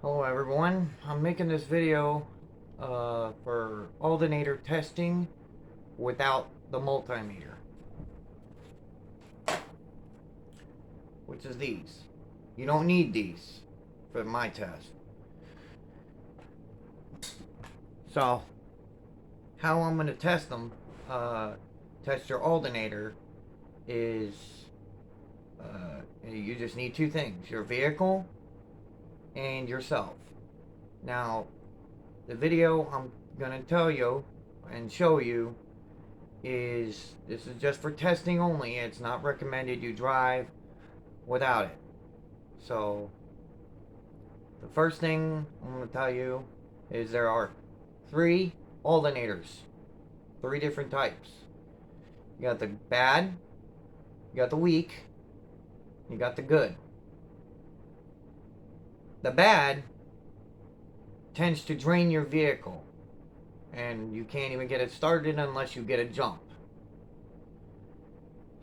Hello everyone, I'm making this video for alternator testing without the multimeter, which is these. You don't need these for my test. So, how I'm going to test them, test your alternator, is you just need two things, your vehicle and yourself. Now, the video I'm going to tell you and show you this is just for testing only. It's not recommended you drive without it. So the first thing I'm going to tell you is there are three alternators, three different types. You got the bad, you got the weak, you got the good. The bad tends to drain your vehicle, and you can't even get it started unless you get a jump.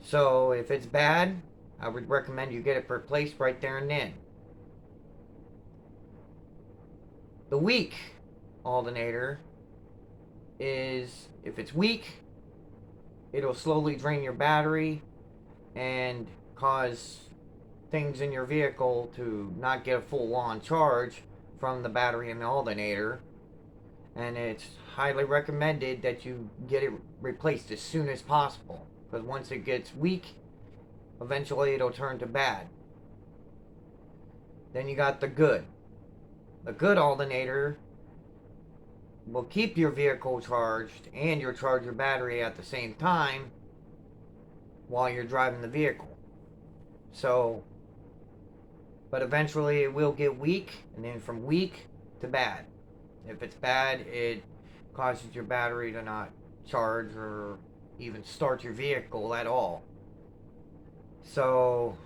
So if it's bad, I would recommend you get it replaced right there and then. The weak alternator is, if it's weak, it'll slowly drain your battery and cause things in your vehicle to not get a full on charge from the battery and the alternator. And it's highly recommended that you get it replaced as soon as possible, because once it gets weak, eventually it'll turn to bad. Then you got the good. The good alternator will keep your vehicle charged and your charger battery at the same time while you're driving the vehicle. So, but eventually it will get weak, and then from weak to bad. If it's bad, it causes your battery to not charge or even start your vehicle at all. So,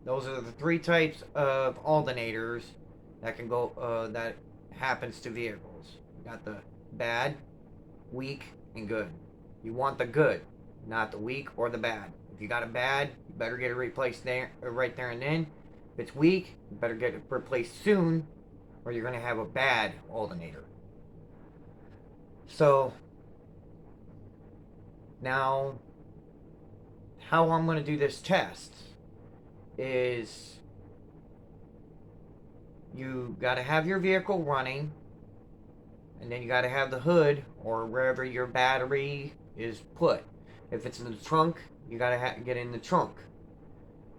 those are the three types of alternators that can go that happens to vehicles. You got the bad, weak, and good. You want the good, not the weak or the bad. If you got a bad, you better get it replaced there, right there and then. If it's weak, you better get it replaced soon, or you're going to have a bad alternator. So, now, how I'm going to do this test is you got to have your vehicle running, and then you got to have the hood or wherever your battery is put. If it's in the trunk, you got to get in the trunk.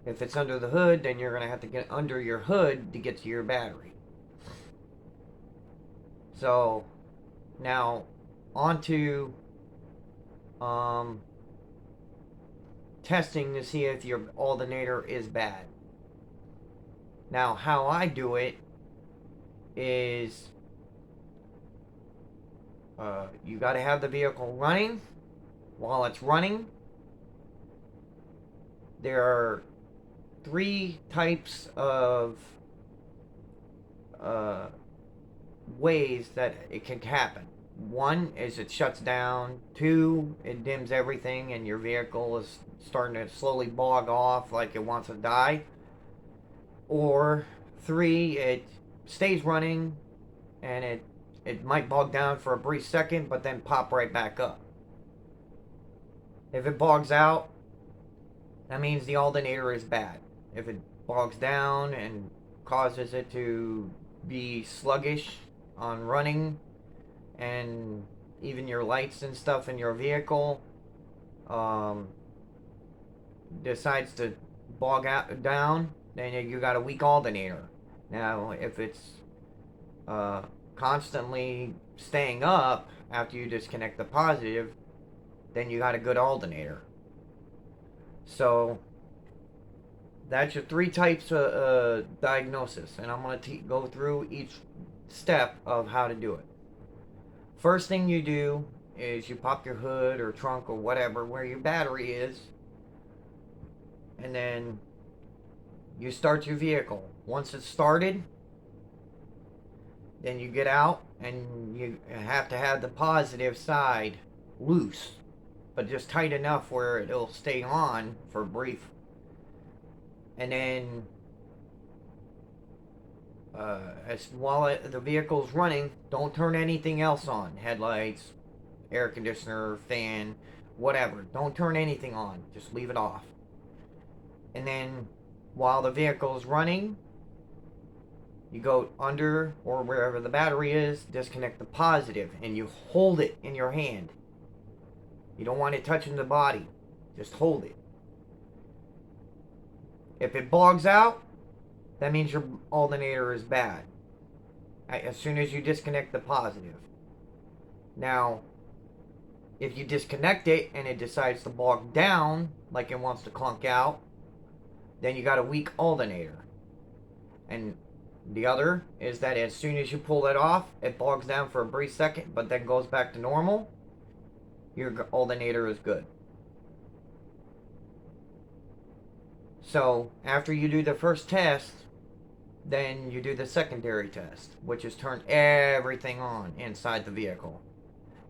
If it's under the hood, then you're going to have to get under your hood to get to your battery. So, now, on to testing to see if your alternator is bad. Now, how I do it is you got to have the vehicle running. While it's running, there are three types of ways that it can happen. One is it shuts down. Two, it dims everything and your vehicle is starting to slowly bog off like it wants to die. Or three, it stays running and it might bog down for a brief second but then pop right back up. If it bogs out, that means the alternator is bad. If it bogs down and causes it to be sluggish on running, and even your lights and stuff in your vehicle decides to bog out down, then you got a weak alternator. Now, if it's constantly staying up after you disconnect the positive, then you got a good alternator. So that's your three types of diagnosis, and I'm going to go through each step of how to do it. First thing you do is you pop your hood or trunk or whatever where your battery is, and then you start your vehicle. Once it's started, then you get out and you have to have the positive side loose, but just tight enough where it'll stay on for brief. And then while the vehicle's running, don't turn anything else on. Headlights, air conditioner, fan, whatever. Don't turn anything on. Just leave it off. And then while the vehicle is running, you go under or wherever the battery is, disconnect the positive, and you hold it in your hand. You don't want it touching the body. Just hold it. If it bogs out, that means your alternator is bad. As soon as you disconnect the positive. Now, if you disconnect it and it decides to bog down, like it wants to clunk out, then you got a weak alternator. And the other is that as soon as you pull it off, it bogs down for a brief second, but then goes back to normal. Your alternator is good. So after you do the first test, then you do the secondary test, which is turn everything on inside the vehicle.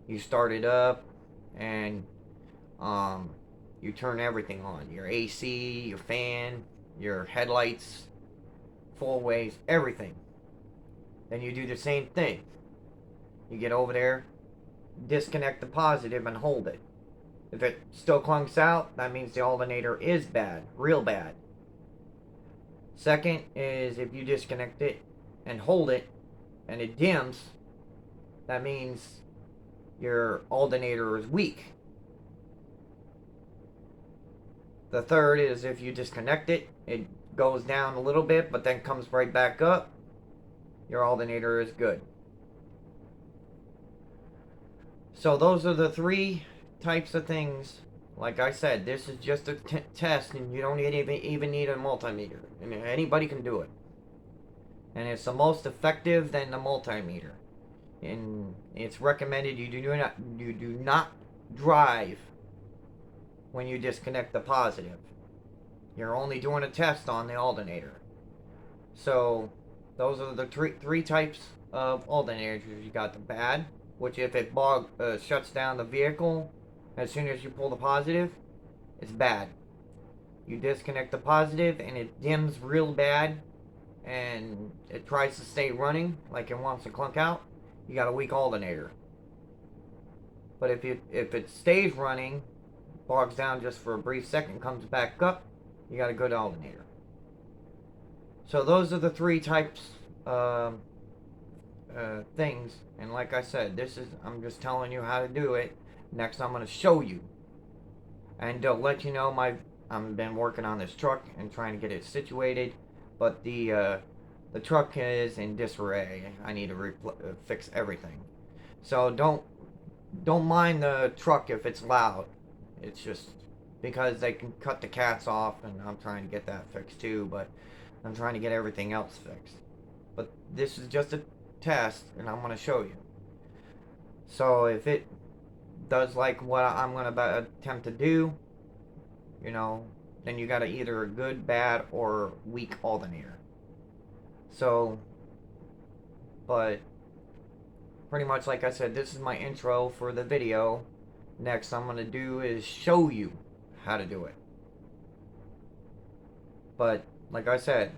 You start it up and you turn everything on. Your AC, your fan, your headlights, full ways, everything. Then you do the same thing. You get over there, disconnect the positive and hold it. If it still clunks out, that means the alternator is bad, real bad. Second is if you disconnect it and hold it and it dims, that means your alternator is weak. The third is if you disconnect it, it goes down a little bit but then comes right back up, your alternator is good. So those are the three types of things. Like I said, this is just a test and you don't even need a multimeter. I mean, anybody can do it. And it's the most effective than the multimeter. And it's recommended you do not drive when you disconnect the positive. You're only doing a test on the alternator. So those are the three types of alternators. You got the bad, which if it shuts down the vehicle as soon as you pull the positive, it's bad. You disconnect the positive and it dims real bad and it tries to stay running like it wants to clunk out, you got a weak alternator. But if it stays running, bogs down just for a brief second, comes back up, you got a good alternator. So those are the three types things. And like I said, I'm just telling you how to do it. Next, I'm going to show you. And to let you know, I've been working on this truck and trying to get it situated. But the truck is in disarray. I need to fix everything. So don't mind the truck if it's loud. It's just because they can cut the cats off, and I'm trying to get that fixed too. But I'm trying to get everything else fixed. But this is just a test, and I'm going to show you. So if it does like what I'm going to attempt to do, you know, then you got either a good, bad, or weak alternator. So, but pretty much like I said, this is my intro for the video. Next I'm going to do is show you how to do it. But like I said,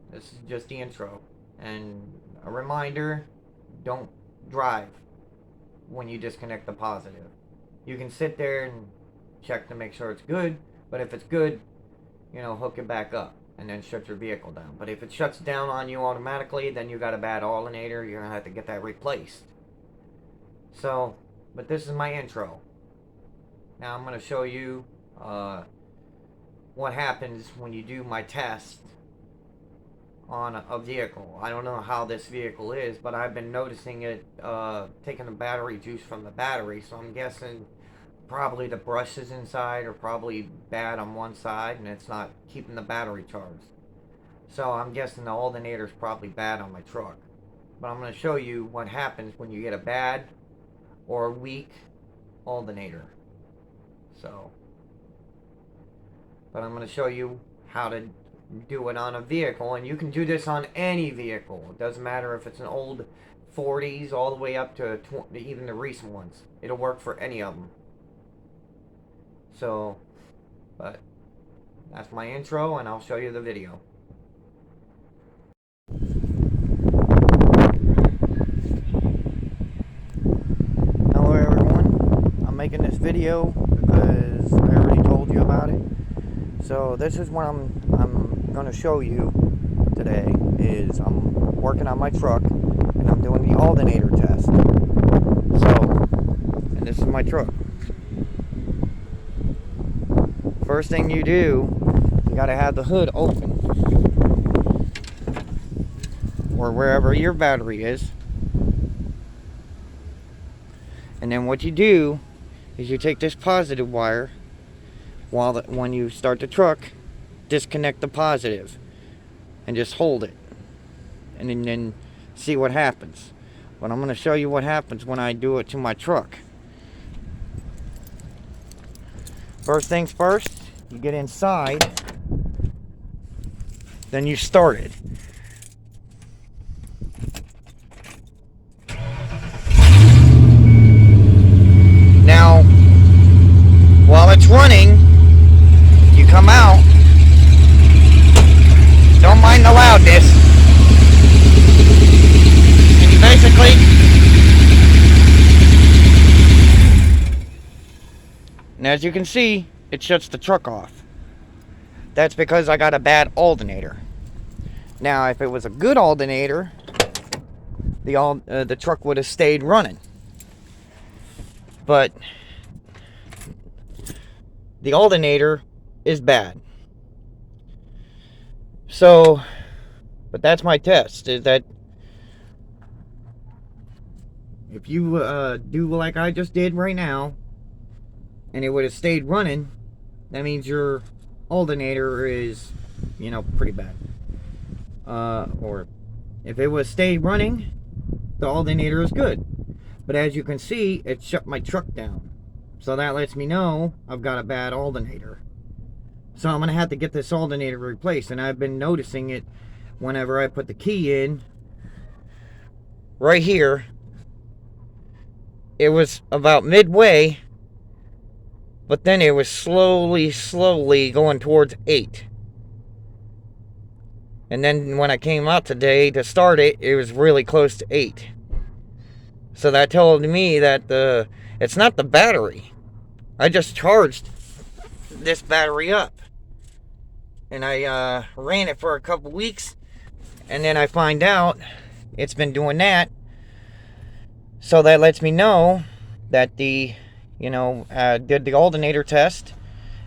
this is just the intro. And a reminder, don't drive when you disconnect the positive. You can sit there and check to make sure it's good, but if it's good, you know, hook it back up and then shut your vehicle down. But if it shuts down on you automatically, then you got a bad alternator. You're gonna have to get that replaced. So, but this is my intro. Now I'm gonna show you what happens when you do my test on a vehicle. I don't know how this vehicle is, but I've been noticing it taking the battery juice from the battery, so I'm guessing probably the brushes inside are probably bad on one side and it's not keeping the battery charged. So I'm guessing the alternator is probably bad on my truck. But I'm going to show you what happens when you get a bad or a weak alternator. So, but I'm going to show you how to do it on a vehicle, and you can do this on any vehicle. It doesn't matter if it's an old 40s all the way up to even the recent ones. It'll work for any of them. So, but that's my intro, and I'll show you the video. video because I already told you about it. So this is what I'm going to show you today. Is I'm working on my truck and I'm doing the alternator test. So, and this is my truck. First thing you do, you got to have the hood open, or wherever your battery is. And then what you do is you take this positive wire, when you start the truck, disconnect the positive and just hold it, and then see what happens. But I'm going to show you what happens when I do it to my truck. First things first, you get inside, then you start it. Now, while it's running, you come out. Don't mind the loudness. And you basically and as you can see, it shuts the truck off. That's because I got a bad alternator. Now, if it was a good alternator, the truck would have stayed running. But the alternator is bad. So, but that's my test, is that if you do like I just did right now, and it would have stayed running, that means your alternator is, pretty bad. Or if it was stayed running, the alternator is good. But as you can see, it shut my truck down. So that lets me know I've got a bad alternator. So I'm going to have to get this alternator replaced. And I've been noticing it whenever I put the key in. Right here. It was about midway. But then it was slowly going towards 8. And then when I came out today to start it, it was really close to 8. So that told me that it's not the battery. I just charged this battery up. And I ran it for a couple weeks. And then I find out it's been doing that. So that lets me know that did the alternator test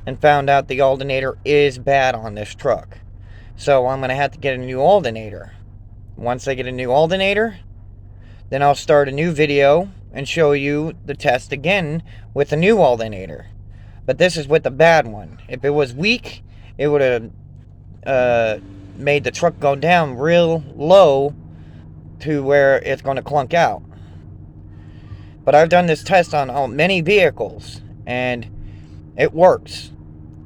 and found out the alternator is bad on this truck. So I'm going to have to get a new alternator. Once I get a new alternator, then I'll start a new video and show you the test again with a new alternator. But this is with the bad one. If it was weak, it would have made the truck go down real low to where it's going to clunk out. But I've done this test on many vehicles, and it works.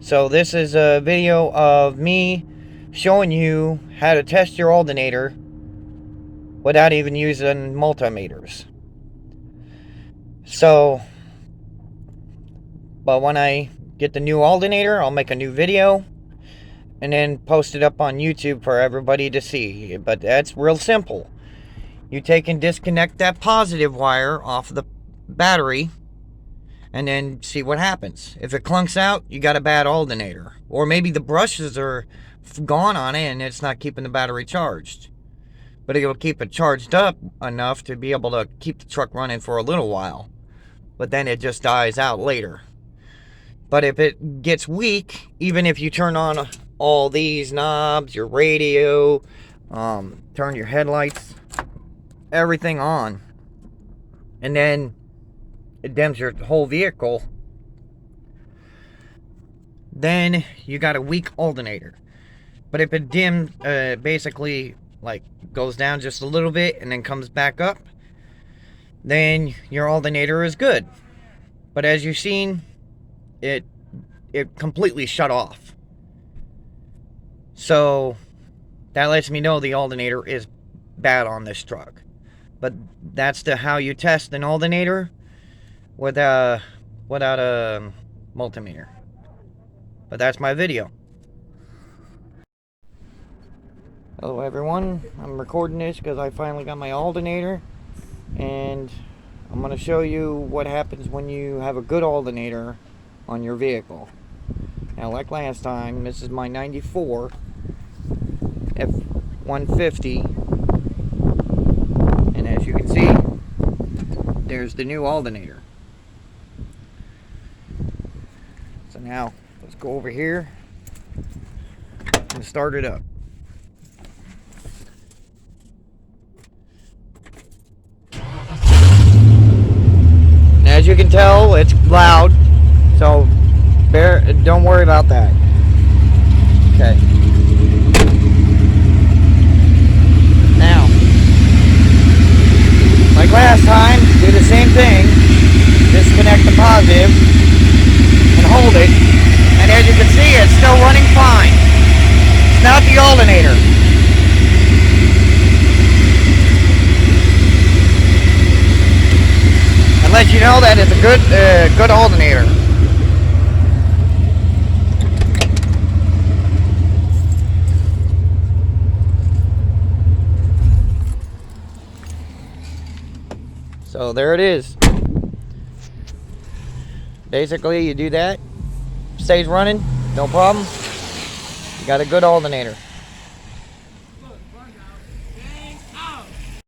So this is a video of me showing you how to test your alternator without even using multimeters. So, but when I get the new alternator, I'll make a new video and then post it up on YouTube for everybody to see. But that's real simple. You take and disconnect that positive wire off the battery and then see what happens. If it clunks out, you got a bad alternator. Or maybe the brushes are gone on it and it's not keeping the battery charged. But it'll keep it charged up enough to be able to keep the truck running for a little while. But then it just dies out later. But if it gets weak, even if you turn on all these knobs, your radio, turn your headlights, everything on, and then it dims your whole vehicle, then you got a weak alternator. But if it dims, basically like goes down just a little bit and then comes back up, then your alternator is good. But as you've seen, it completely shut off. So that lets me know the alternator is bad on this truck. But that's how you test an alternator without a multimeter. But that's my video. Hello everyone, I'm recording this because I finally got my alternator, and I'm going to show you what happens when you have a good alternator on your vehicle. Now, like last time, this is my 94 F-150, and as you can see, there's the new alternator. So now, let's go over here and start it up. And as you can tell, it's loud, so don't worry about that. Okay. Now, like last time, do the same thing. Disconnect the positive and hold it. And as you can see, it's still running fine. It's not the alternator. And let you know that it's a good alternator. So there it is. Basically, you do that, stays running, no problem. You got a good alternator.